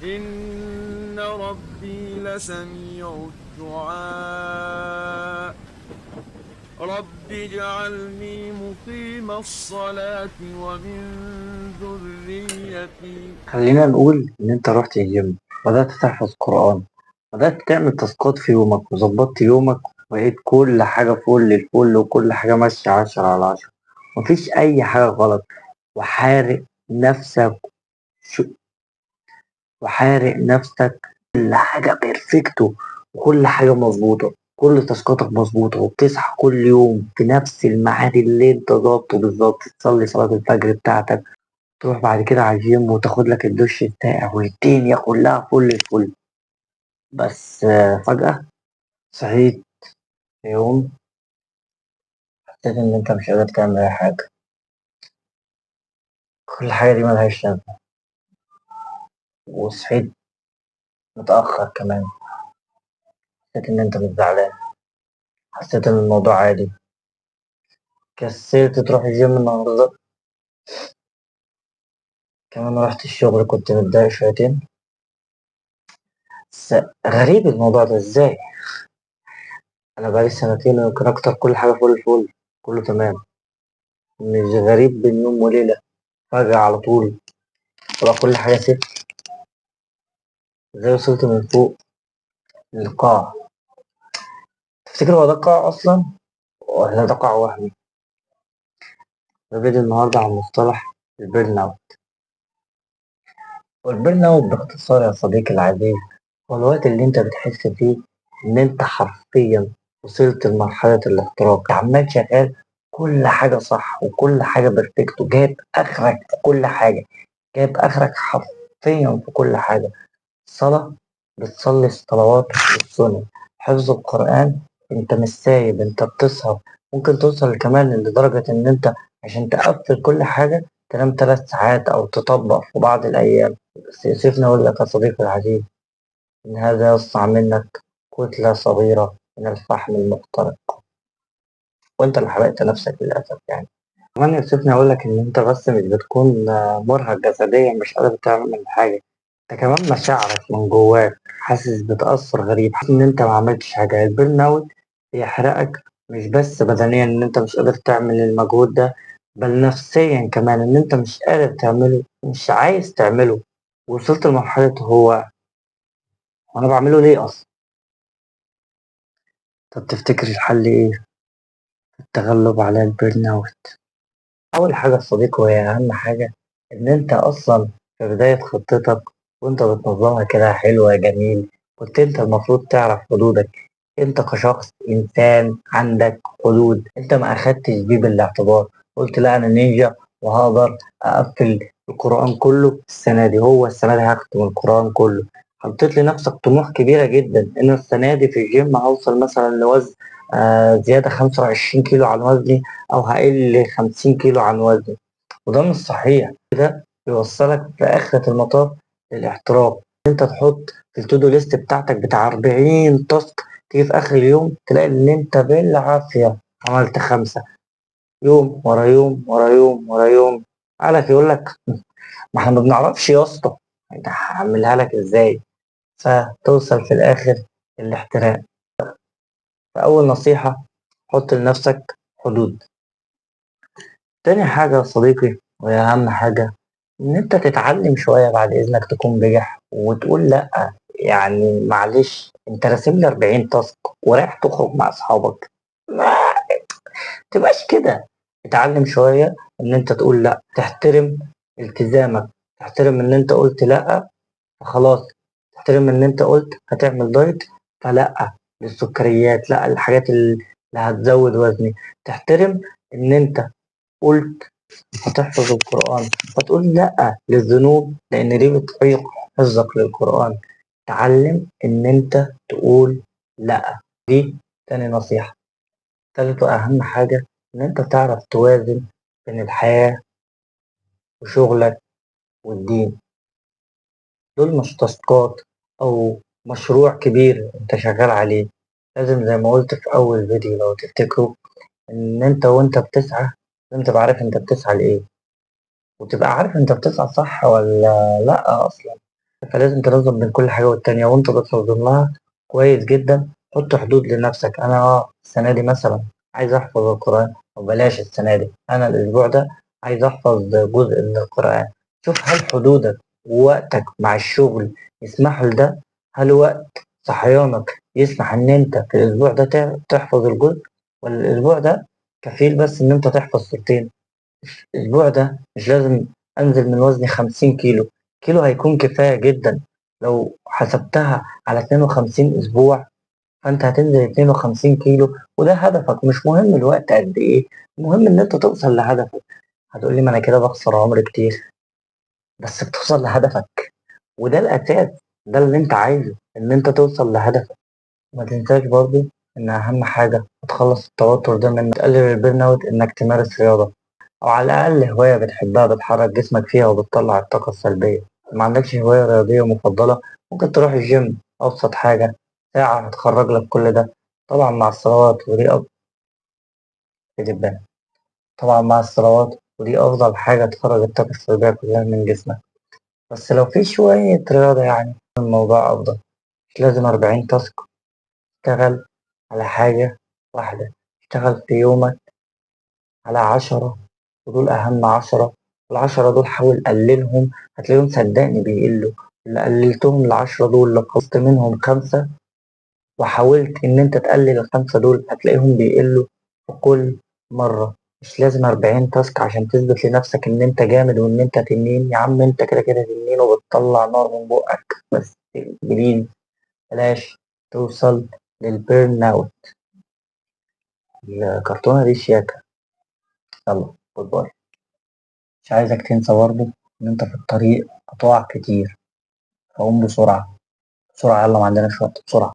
إن ربي لسميع الدعاء رب اجعلني مقيم الصلاة ومن ذريتي. خلينا نقول إن أنت رحت الجيم، بدأت تحفظ قرآن، بدأت تعمل تاسكات في يومك وظبطت يومك، وبقيت كل حاجة فل الفل وكل حاجة ماشية 10/10. مفيش أي حاجة غلط، وحارق نفسك شو وحارق نفسك كل حاجة بيرفكتو، وكل حاجة مظبوطة، كل تاسكاتك مظبوطة، وبتصحى كل يوم في نفس الميعاد اللي انت ظابطه بالظبط، تصلي صلاة الفجر بتاعتك، تروح بعد كده على الجيم وتاخد لك الدش بتاعك والدنيا كلها فل الفل. بس فجأة صحيت في يوم، حسيت إن أنت مش قادر تعمل أي حاجة، كل حاجة دي ملهاش لازمة، وصحيت متأخر كمان. حسيت إن أنت مش زعلان، حسيت إن الموضوع عادي، كسلت تروح الجيم النهاردة، كمان رحت الشغل كنت متضايق شويتين. بس غريب الموضوع ده إزاي؟ أنا بقالي سنتين ويمكن أكتر، كل حاجة فل الفل، كله تمام، مش غريب بين يوم وليلة فجأة على طول تبقى كل حاجة صفر. إزاي وصلت من فوق للقاع؟ تفتكر هو ده قاع أصلا ولا ده قاع وهمي؟ ده فيديو النهاردة عن مصطلح البيرن أوت. والبيرن أوت باختصار يا صديقي العزيز، هو الوقت اللي أنت بتحس فيه إن أنت حرفيا وصلت لمرحلة الاحتراق، عمال شغال كل حاجة صح وكل حاجة بيرفكت، وجايب آخرك في كل حاجة، جايب آخرك حرفيا في كل حاجة. صلاة، بتصلي الصلوات والسنن، حفظ القرآن، انت مش سايب، انت بتسهر، ممكن توصل كمان لدرجة ان انت عشان تقفل كل حاجة تنام 3 ساعات او تطبق في بعض الايام. بس يوسفني اقول لك يا صديقي العزيز ان هذا يصنع منك كتلة صغيرة من الفحم المحترق، وانت اللي حرقت نفسك للأسف يعني. كمان يوسفني اقول لك ان انت بس مش بتكون مرهق جسديا مش قادر تعمل حاجة، انت كمان مشاعرك من جواك حاسس بتأثر غريب، حاسس ان انت ما عملتش حاجة. البيرن اوت بيحرقك مش بس بدنيا ان انت مش قادر تعمل المجهود ده، بل نفسيا كمان ان انت مش قادر تعمله، مش عايز تعمله. وصلت لمرحلة هو انا بعمله ليه اصلا؟ طب تفتكر الحل ايه في التغلب على البيرن اوت؟ اول حاجة يا صديقي وهي اهم حاجة، ان انت اصلا في بداية خطتك وانت بتنظمها كده حلوة جميل، كنت انت المفروض تعرف حدودك. انت كشخص انسان عندك حدود، انت ما اخدتش دي بالاعتبار، قلت لا انا نينجا وهقدر اقفل القرآن كله السنة دي، هو السنة دي هختم القرآن كله. حطيت لنفسك طموح كبيرة جدا ان السنة دي في الجيم هوصل مثلا لوزن زيادة 25 كيلو عن وزني، او هقل 50 كيلو عن وزني، وده مش صحيح. ده يوصلك في آخرة المطاف للاحتراق. انت تحط في التودو ليست بتاعتك بتاع 40 تاسك، تيجي في آخر اليوم تلاقي ان انت بالعافية عملت 5، يوم ورا يوم ورا يوم ورا يوم. عارف يقول لك ما احنا ما بنعرفش يا اسطى، انت هعملها لك ازاي؟ فتوصل في الآخر للاحتراق. فأول نصيحة، حط لنفسك حدود. تاني حاجة يا صديقي وهي أهم حاجة، إن أنت تتعلم شوية بعد إذنك تكون بجح وتقول لأ. يعني معلش أنت راسم لي 40 تاسك ورايح تخرج مع أصحابك، ما تبقاش كده. اتعلم شوية إن أنت تقول لأ، تحترم التزامك، تحترم إن أنت قلت لأ فخلاص، تحترم إن أنت قلت هتعمل دايت فلأ للسكريات، لأ الحاجات اللي هتزود وزني، تحترم إن أنت قلت هتحفظ القرآن فتقول لأ للذنوب لأن دي بتعيق حفظك للقرآن. تعلم إن أنت تقول لأ. دي تاني نصيحة. تالت وأهم حاجة، إن أنت تعرف توازن بين الحياة وشغلك والدين. دول مش تاسكات أو مشروع كبير أنت شغال عليه، لازم زي ما قلت في أول فيديو لو تفتكروا، إن أنت وأنت بتسعى لازم تبقى عارف أنت بتسعى لإيه، وتبقى عارف أنت بتسعى صح ولا لأ أصلا. فلازم تنظم بين كل حاجة والتانية، وانت بتنظم لها كويس جدا. حط حدود لنفسك. انا السنة دي مثلا عايز احفظ القرآن، او بلاش السنة دي، انا الاسبوع ده عايز احفظ جزء من القرآن. شوف هل حدودك ووقتك مع الشغل يسمحوا لده؟ هل وقت صحيانك يسمح ان انت في الاسبوع ده تحفظ الجزء، ولا الاسبوع ده كفيل بس ان انت تحفظ سورتين؟ الأسبوع ده مش لازم أنزل من وزني 50 كيلو، كيلو هيكون كفاية جدا. لو حسبتها على 52 أسبوع فأنت هتنزل 52 كيلو، وده هدفك. مش مهم الوقت قد إيه، المهم إن أنت توصل لهدفك. هتقولي ما أنا كده بخسر عمر كتير، بس بتوصل لهدفك، وده الأساس. ده اللي أنت عايزه، إن أنت توصل لهدفك. ما تنساش برضو إن أهم حاجة تخلص التوتر ده، من تقلل البرن أوت إنك تمارس رياضة، أو على الأقل هواية بتحبها بتحرك جسمك فيها وبتطلع الطاقة السلبية. ما عندكش هواية رياضية مفضلة، ممكن تروح الجيم، أبسط حاجة ساعة هتخرج لك كل ده. طبعا مع الصلوات ودي جدا، طبعا مع الصلوات ودي أفضل حاجة تخرج الطاقة السلبية كلها من جسمك. بس لو في شوية رياضة يعني الموضوع أفضل. مش لازم 40 تاسك. اشتغل على حاجة واحدة، اشتغل في يومك على 10، ودول أهم 10. ال10 دول حاول قللهم، هتلاقيهم صدقني بيقلوا. اللي قللتهم ال10 دول، لو خلصت منهم 5 وحاولت إن أنت تقلل ال5 دول، هتلاقيهم بيقلوا في كل مرة. مش لازم 40 تاسك عشان تثبت لنفسك إن أنت جامد وإن أنت تنين. يا عم أنت كده كده تنين وبتطلع نار من بقك، بس بليز بلاش توصل للبيرن أوت. الكرتونة دي شياكة. يلا جود باي. مش عايزك تنسى برضه إن أنت في الطريق هتقع كتير، فقوم بسرعة بسرعة. يلا ما عندناش وقت، بسرعة.